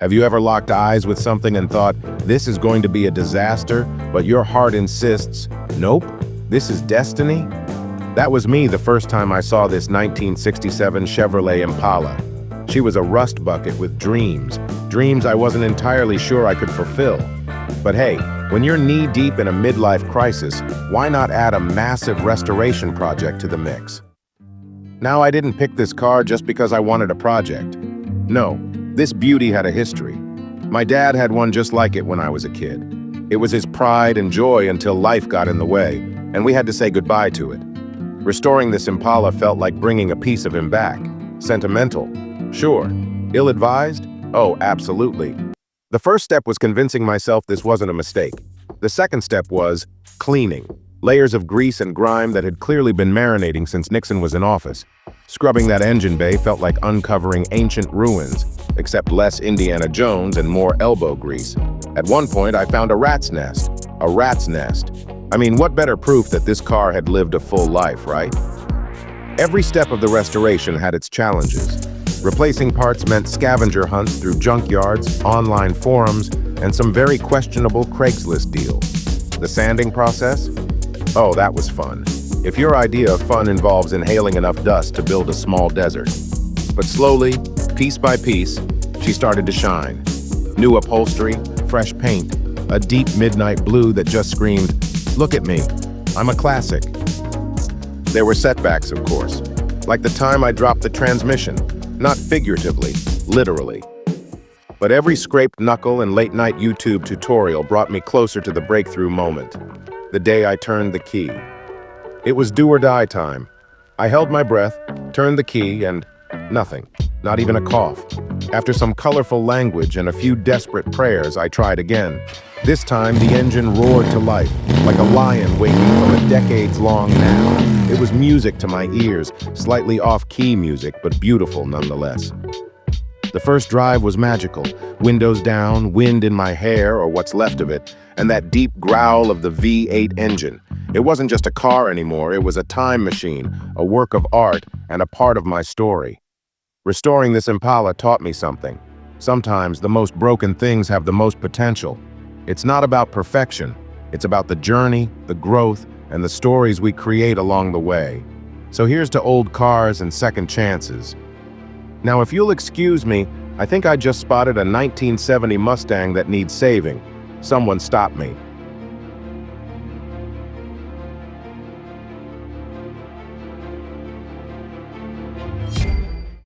Have you ever locked eyes with something and thought, this is going to be a disaster, but your heart insists, nope, this is destiny? That was me the first time I saw this 1967 Chevrolet Impala. She was a rust bucket with dreams I wasn't entirely sure I could fulfill. But hey, when you're knee-deep in a midlife crisis, why not add a massive restoration project to the mix? Now, I didn't pick this car just because I wanted a project. No, this beauty had a history. My dad had one just like it when I was a kid. It was his pride and joy until life got in the way, and we had to say goodbye to it. Restoring this Impala felt like bringing a piece of him back. Sentimental? Sure. Ill-advised? Oh, absolutely. The first step was convincing myself this wasn't a mistake. The second step was cleaning. Layers of grease and grime that had clearly been marinating since Nixon was in office. Scrubbing that engine bay felt like uncovering ancient ruins, except less Indiana Jones and more elbow grease. At one point, I found a rat's nest. A rat's nest. I mean, what better proof that this car had lived a full life, right? Every step of the restoration had its challenges. Replacing parts meant scavenger hunts through junkyards, online forums, and some very questionable Craigslist deals. The sanding process? Oh, that was fun. If your idea of fun involves inhaling enough dust to build a small desert. But slowly, piece by piece, she started to shine. New upholstery, fresh paint, a deep midnight blue that just screamed, "Look at me, I'm a classic." There were setbacks, of course, like the time I dropped the transmission, not figuratively, literally. But every scraped knuckle and late-night YouTube tutorial brought me closer to the breakthrough moment, the day I turned the key. It was do-or-die time. I held my breath, turned the key, and nothing, not even a cough. After some colorful language and a few desperate prayers, I tried again. This time, the engine roared to life, like a lion waking from a decades-long nap. It was music to my ears, slightly off-key music, but beautiful nonetheless. The first drive was magical. Windows down, wind in my hair, or what's left of it, and that deep growl of the V8 engine. It wasn't just a car anymore, it was a time machine, a work of art, and a part of my story. Restoring this Impala taught me something. Sometimes the most broken things have the most potential. It's not about perfection. It's about the journey, the growth, and the stories we create along the way. So here's to old cars and second chances. Now, if you'll excuse me, I think I just spotted a 1970 Mustang that needs saving. Someone stop me.